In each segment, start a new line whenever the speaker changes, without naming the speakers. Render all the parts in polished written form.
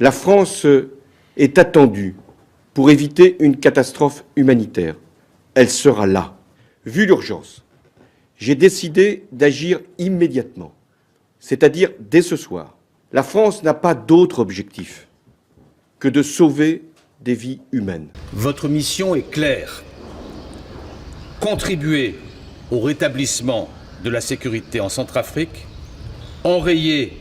La France est attendue pour éviter une catastrophe humanitaire. Elle sera là. Vu l'urgence, j'ai décidé d'agir immédiatement, c'est-à-dire dès ce soir. La France n'a pas d'autre objectif que de sauver des vies humaines.
Votre mission est claire. Contribuer au rétablissement de la sécurité en Centrafrique, enrayer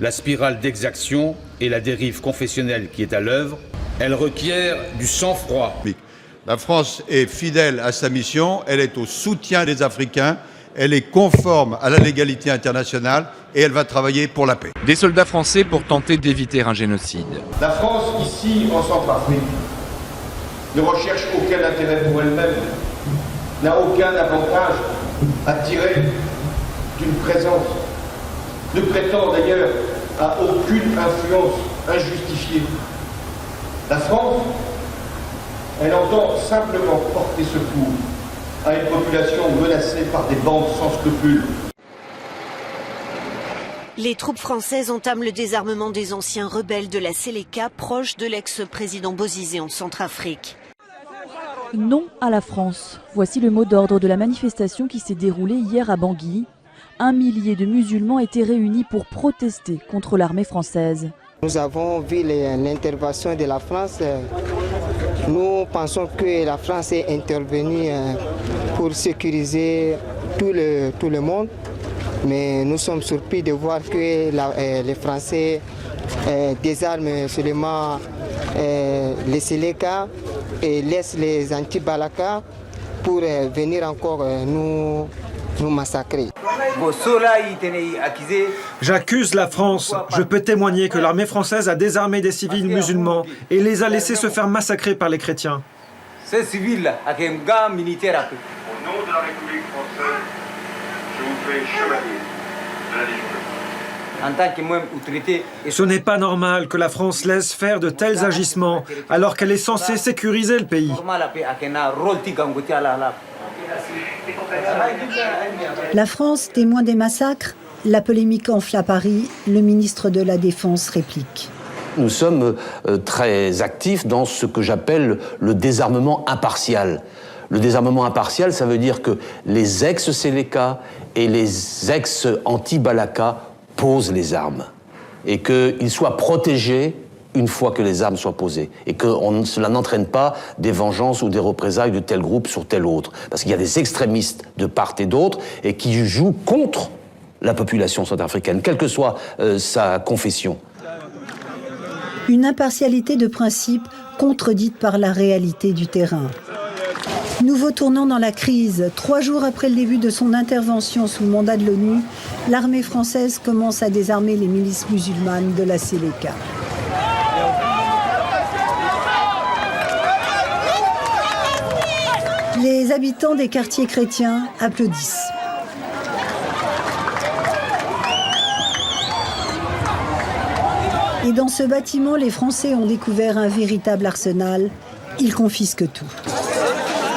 la spirale d'exaction et la dérive confessionnelle qui est à l'œuvre. Elle requiert du sang-froid.
La France est fidèle à sa mission, elle est au soutien des Africains, elle est conforme à la légalité internationale et elle va travailler pour la paix.
Des soldats français pour tenter d'éviter un génocide.
La France, ici, en Centrafrique, ne recherche aucun intérêt pour elle-même, n'a aucun avantage à tirer d'une présence, ne prétend d'ailleurs à aucune influence injustifiée. La France, elle entend simplement porter secours à une population menacée par des bandes sans scrupules.
Les troupes françaises entament le désarmement des anciens rebelles de la Séléka, proches de l'ex-président Bozizé en Centrafrique.
Non à la France. Voici le mot d'ordre de la manifestation qui s'est déroulée hier à Bangui. 1 millier de musulmans étaient réunis pour protester contre l'armée française.
Nous avons vu l'intervention de la France. Nous pensons que la France est intervenue pour sécuriser tout le monde. Mais nous sommes surpris de voir que les Français désarment seulement les Séléka et laissent les anti-Balaka pour venir encore nous massacrer.
J'accuse la France. Je peux témoigner que l'armée française a désarmé des civils musulmans et les a laissés se faire massacrer par les chrétiens.
Ces civils, avec un gars militaire.
Au nom de la République française, je vous fais chevalier de la Légion.
Ce n'est pas normal que la France laisse faire de tels agissements alors qu'elle est censée sécuriser le pays.
La France, témoin des massacres, la polémique enfle à Paris, le ministre de la Défense réplique.
Nous sommes très actifs dans ce que j'appelle le désarmement impartial. Le désarmement impartial, ça veut dire que les ex-Séléka et les ex-anti-Balaka posent les armes et qu'ils soient protégés une fois que les armes soient posées et que cela n'entraîne pas des vengeances ou des représailles de tel groupe sur tel autre. Parce qu'il y a des extrémistes de part et d'autre et qui jouent contre la population centrafricaine, quelle que soit sa confession.
Une impartialité de principe contredite par la réalité du terrain. Nouveau tournant dans la crise. 3 jours après le début de son intervention sous le mandat de l'ONU, l'armée française commence à désarmer les milices musulmanes de la Séléka. Les habitants des quartiers chrétiens applaudissent. Et dans ce bâtiment, les Français ont découvert un véritable arsenal. Ils confisquent tout.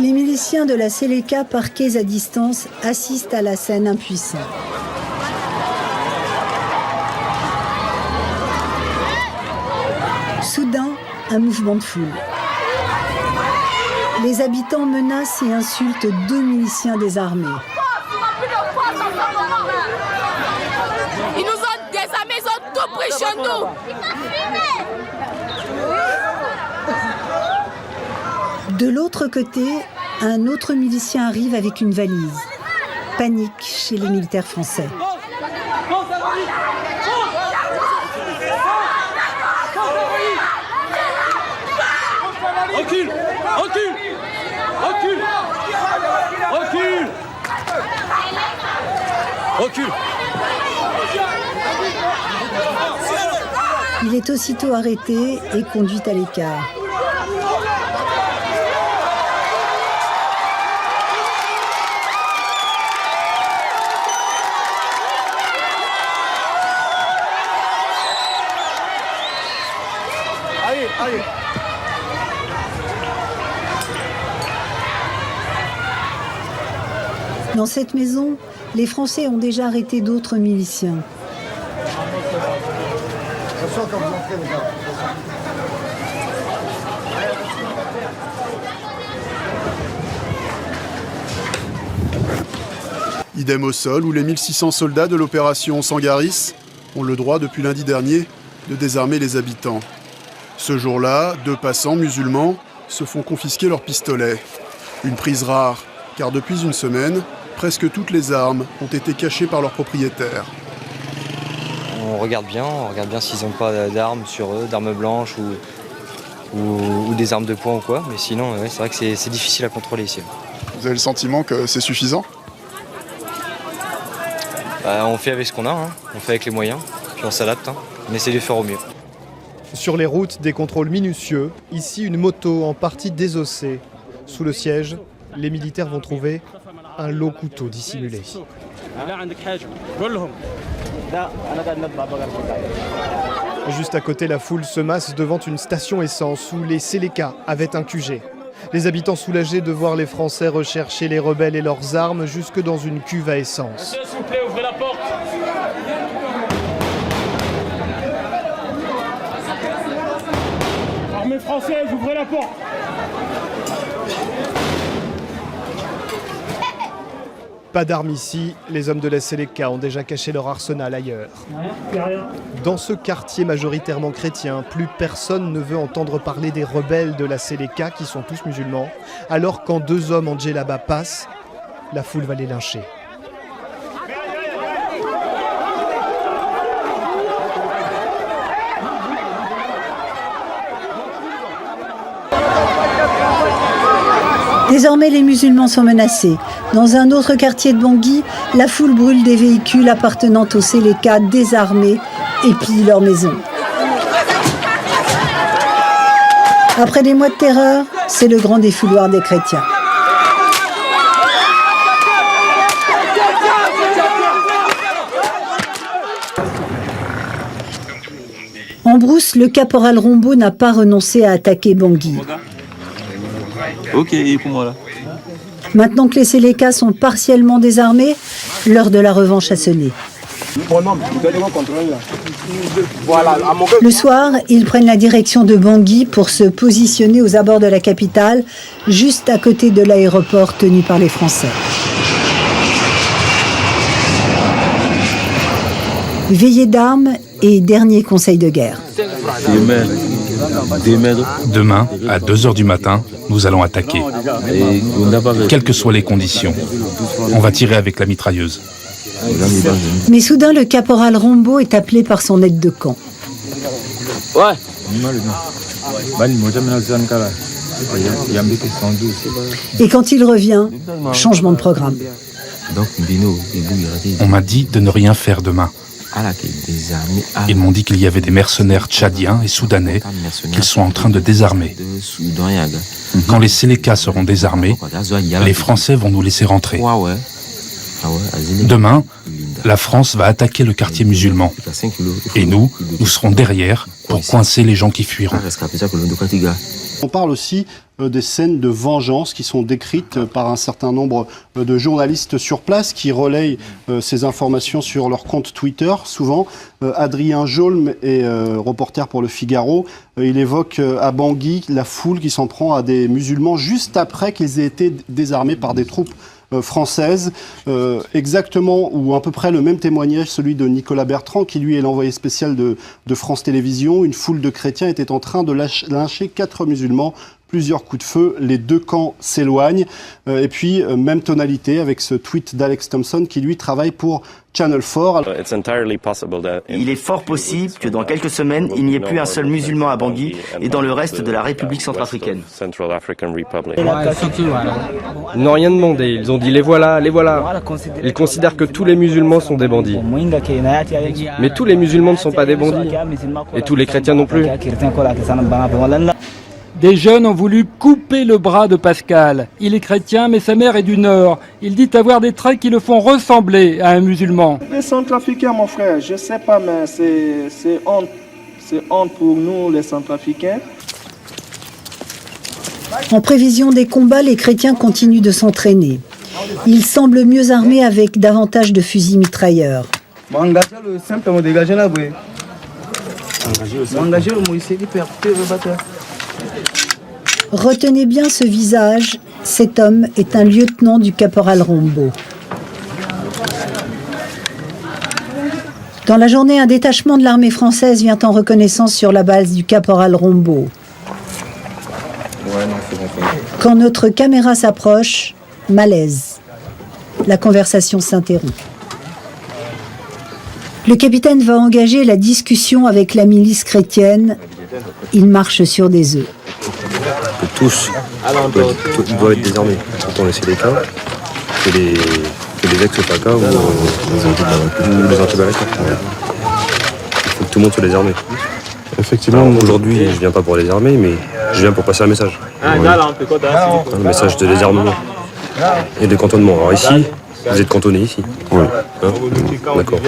Les miliciens de la Séléka, parqués à distance, assistent à la scène impuissants. Soudain, un mouvement de foule. Les habitants menacent et insultent 2 miliciens désarmés.
Ils nous ont désarmés, ils ont tout pris chez nous.
De l'autre côté, un autre milicien arrive avec une valise. Panique chez les militaires français.
Recule! Recule! Recule! Recule! Recule!
Il est aussitôt arrêté et conduit à l'écart.
Allez, allez!
Dans cette maison, les Français ont déjà arrêté d'autres miliciens.
Idem au sol, où les 1600 soldats de l'opération Sangaris ont le droit depuis lundi dernier de désarmer les habitants. Ce jour-là, 2 passants musulmans se font confisquer leurs pistolets. Une prise rare, car depuis une semaine, presque toutes les armes ont été cachées par leurs propriétaires.
On regarde bien s'ils n'ont pas d'armes sur eux, d'armes blanches ou des armes de poing ou quoi. Mais sinon, ouais, c'est vrai que c'est difficile à contrôler ici.
Vous avez le sentiment que c'est suffisant ?
On fait avec ce qu'on a, hein. On fait avec les moyens, puis on s'adapte, hein. On essaie de faire au mieux.
Sur les routes, des contrôles minutieux. Ici, une moto en partie désossée. Sous le siège, les militaires vont trouver un long couteau dissimulé. Juste à côté, la foule se masse devant une station essence où les Séléka avaient un QG. Les habitants soulagés de voir les Français rechercher les rebelles et leurs armes jusque dans une cuve à essence.
S'il vous plaît, ouvrez la porte. Armée française, ouvrez la porte.
Pas d'armes ici, les hommes de la Séléka ont déjà caché leur arsenal ailleurs. Dans ce quartier majoritairement chrétien, plus personne ne veut entendre parler des rebelles de la Séléka qui sont tous musulmans, alors quand 2 hommes en djellaba passent, la foule va les lyncher.
Désormais, les musulmans sont menacés. Dans un autre quartier de Bangui, la foule brûle des véhicules appartenant aux Séléka désarmés et pille leurs maisons. Après des mois de terreur, c'est le grand défouloir des chrétiens. En brousse, le caporal Rombo n'a pas renoncé à attaquer Bangui.
Ok, pour moi là.
Maintenant que les Séléka sont partiellement désarmés, l'heure de la revanche a sonné. Le soir, ils prennent la direction de Bangui pour se positionner aux abords de la capitale, juste à côté de l'aéroport tenu par les Français. Veillée d'armes et dernier conseil de guerre.
Demain, à 2h du matin, nous allons attaquer. Quelles que soient les conditions. On va tirer avec la mitrailleuse.
Mais soudain, le caporal Rombo est appelé par son aide de camp.
Ouais.
Et quand il revient, changement de programme.
On m'a dit de ne rien faire demain. Ils m'ont dit qu'il y avait des mercenaires tchadiens et soudanais qu'ils sont en train de désarmer. Quand les Séléka seront désarmés, les Français vont nous laisser rentrer. Demain, la France va attaquer le quartier musulman. Et nous serons derrière pour coincer les gens qui fuiront.
On parle aussi des scènes de vengeance qui sont décrites par un certain nombre de journalistes sur place qui relayent ces informations sur leur compte Twitter. Souvent, Adrien Jaulm est reporter pour Le Figaro. Il évoque à Bangui la foule qui s'en prend à des musulmans juste après qu'ils aient été désarmés par des troupes françaises. Exactement, ou à peu près le même témoignage, celui de Nicolas Bertrand, qui lui est l'envoyé spécial de France Télévisions. Une foule de chrétiens était en train de lyncher 4 musulmans. Plusieurs coups de feu, les 2 camps s'éloignent. Et puis, même tonalité avec ce tweet d'Alex Thompson qui, lui, travaille pour Channel 4.
Il est fort possible que dans quelques semaines, il n'y ait plus un seul musulman à Bangui et dans le reste de la République centrafricaine.
Ils n'ont rien demandé, ils ont dit les voilà, les voilà. Ils considèrent que tous les musulmans sont des bandits. Mais tous les musulmans ne sont pas des bandits. Et tous les chrétiens non plus.
Des jeunes ont voulu couper le bras de Pascal. Il est chrétien, mais sa mère est du Nord. Il dit avoir des traits qui le font ressembler à un musulman.
Les Centrafricains, mon frère, je sais pas, mais c'est honte. C'est honte pour nous, les Centrafricains.
En prévision des combats, les chrétiens continuent de s'entraîner. Ils semblent mieux armés avec davantage de fusils mitrailleurs. Retenez bien ce visage, cet homme est un lieutenant du caporal Rombo. Dans la journée, un détachement de l'armée française vient en reconnaissance sur la base du caporal Rombo. Quand notre caméra s'approche, malaise. La conversation s'interrompt. Le capitaine va engager la discussion avec la milice chrétienne. Il marche sur des œufs.
Que tous doivent être désarmés, autant les CDK que les ex-FACA ou les anti-balaka. Il faut que tout le monde soit désarmé. Effectivement, aujourd'hui, je viens pas pour les armer, mais je viens pour passer un message. Un message de désarmement et de cantonnement. Alors ici, vous êtes cantonnés ici. Oui. Hein? D'accord.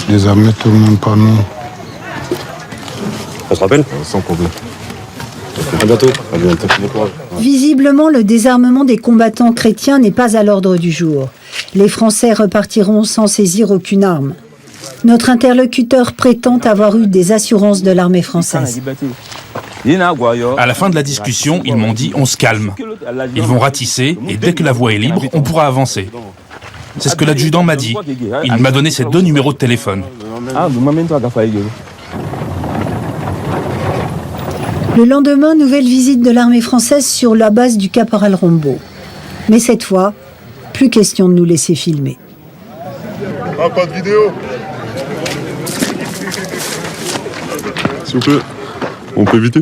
Désarmer tout le monde par nous.
On se rappelle?
Sans problème.
À bientôt.
À bientôt.
Visiblement, le désarmement des combattants chrétiens n'est pas à l'ordre du jour. Les Français repartiront sans saisir aucune arme. Notre interlocuteur prétend avoir eu des assurances de l'armée française.
À la fin de la discussion, ils m'ont dit « on se calme ». Ils vont ratisser et dès que la voie est libre, on pourra avancer. C'est ce que l'adjudant m'a dit. Il m'a donné ses 2 numéros de téléphone.
Le lendemain, nouvelle visite de l'armée française sur la base du caporal Rombo. Mais cette fois, plus question de nous laisser filmer.
Ah, pas de vidéo. S'il vous plaît, on peut éviter.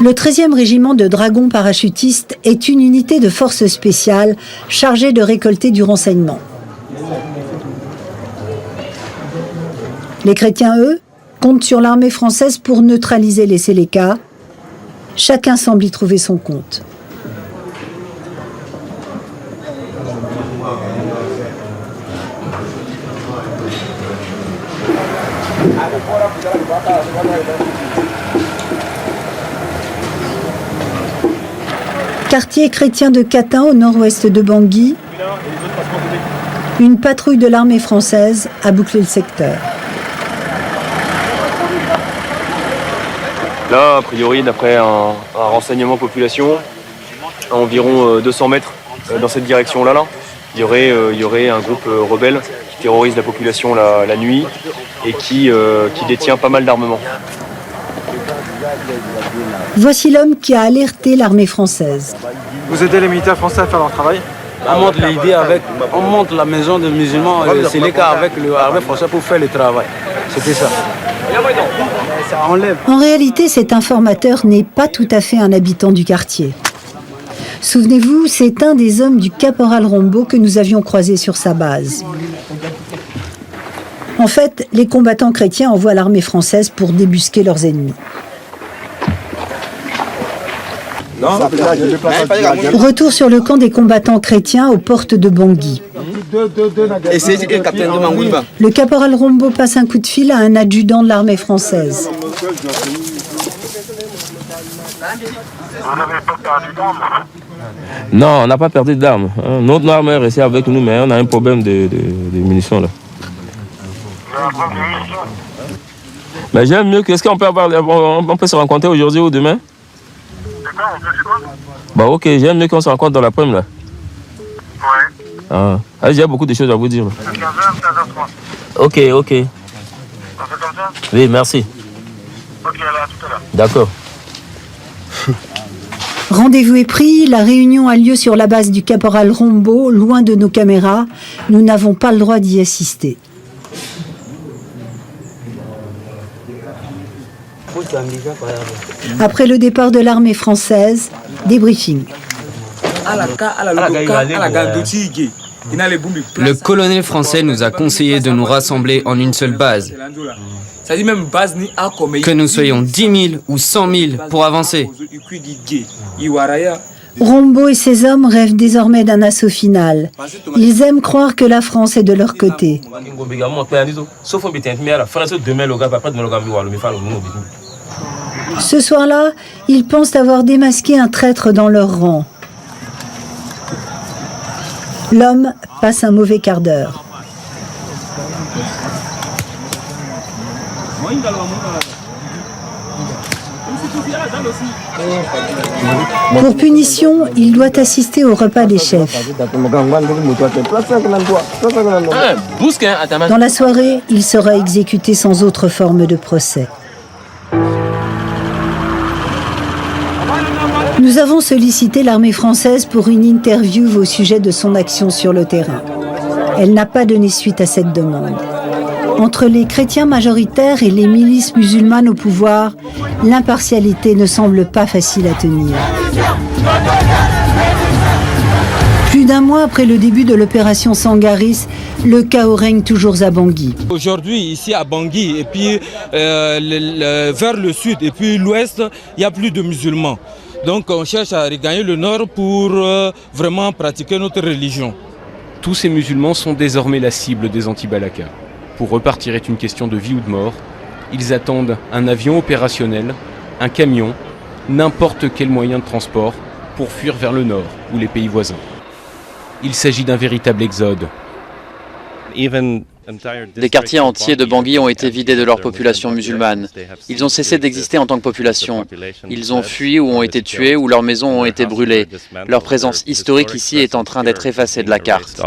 Le 13e régiment de dragons parachutistes est une unité de force spéciale chargée de récolter du renseignement. Les chrétiens, eux, comptent sur l'armée française pour neutraliser les Séléka. Chacun semble y trouver son compte. Quartier chrétien de Catin au nord-ouest de Bangui, une patrouille de l'armée française a bouclé le secteur.
Là, a priori, d'après un renseignement population, à environ 200 mètres dans cette direction-là, il y aurait un groupe rebelle qui terrorise la population la nuit et qui détient pas mal d'armement.
Voici l'homme qui a alerté l'armée française.
Vous aidez les militaires français à faire leur travail?
On monte la maison des musulmans, c'est les cas avec l'armée française pour faire le travail. C'était ça.
En réalité, cet informateur n'est pas tout à fait un habitant du quartier. Souvenez-vous, c'est un des hommes du caporal Rombo que nous avions croisé sur sa base. En fait, les combattants chrétiens envoient l'armée française pour débusquer leurs ennemis. Retour sur le camp des combattants chrétiens aux portes de Bangui. Le caporal Rombo passe un coup de fil à un adjudant de l'armée française.
Non, on n'a pas perdu d'armes. Notre arme est restée avec nous, mais on a un problème de munitions là. Mais j'aime mieux que... Est-ce qu'on peut on peut se rencontrer aujourd'hui ou demain? Bah ok, j'aime mieux qu'on se rencontre dans l'après-midi là. Ouais. Ah, j'ai beaucoup de choses à vous dire. 15h, 15h30. Ok. On fait comme ça? Oui, merci. Ok, alors à tout à l'heure. D'accord.
Rendez-vous est pris, la réunion a lieu sur la base du caporal Rombo, loin de nos caméras. Nous n'avons pas le droit d'y assister. Après le départ de l'armée française, débriefing.
Le colonel français nous a conseillé de nous rassembler en une seule base. Que nous soyons 10 000 ou 100 000 pour avancer.
Rombo et ses hommes rêvent désormais d'un assaut final. Ils aiment croire que la France est de leur côté. Ce soir-là, ils pensent avoir démasqué un traître dans leur rang. L'homme passe un mauvais quart d'heure. Pour punition, il doit assister au repas des chefs. Dans la soirée, il sera exécuté sans autre forme de procès. Nous avons sollicité l'armée française pour une interview au sujet de son action sur le terrain. Elle n'a pas donné suite à cette demande. Entre les chrétiens majoritaires et les milices musulmanes au pouvoir, l'impartialité ne semble pas facile à tenir. Plus d'un mois après le début de l'opération Sangaris, le chaos règne toujours à Bangui.
Aujourd'hui, ici à Bangui, et puis vers le sud et puis l'ouest, il n'y a plus de musulmans. Donc on cherche à regagner le nord pour vraiment pratiquer notre religion.
Tous ces musulmans sont désormais la cible des anti-Balaka. Pour repartir est une question de vie ou de mort. Ils attendent un avion opérationnel, un camion, n'importe quel moyen de transport pour fuir vers le nord ou les pays voisins. Il s'agit d'un véritable exode.
Des quartiers entiers de Bangui ont été vidés de leur population musulmane. Ils ont cessé d'exister en tant que population. Ils ont fui ou ont été tués ou leurs maisons ont été brûlées. Leur présence historique ici est en train d'être effacée de la carte.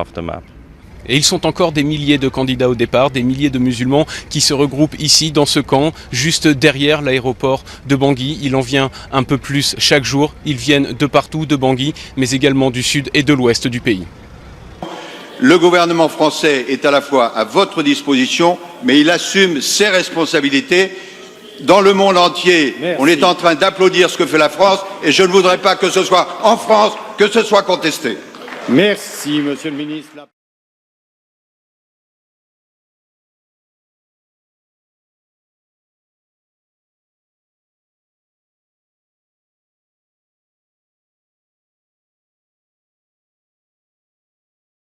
Et ils sont encore des milliers de candidats au départ, des milliers de musulmans qui se regroupent ici, dans ce camp, juste derrière l'aéroport de Bangui. Il en vient un peu plus chaque jour. Ils viennent de partout, de Bangui, mais également du sud et de l'ouest du pays.
Le gouvernement français est à la fois à votre disposition, mais il assume ses responsabilités. Dans le monde entier, on est en train d'applaudir ce que fait la France, et je ne voudrais pas que ce soit en France que ce soit contesté.
Merci, Monsieur le Ministre.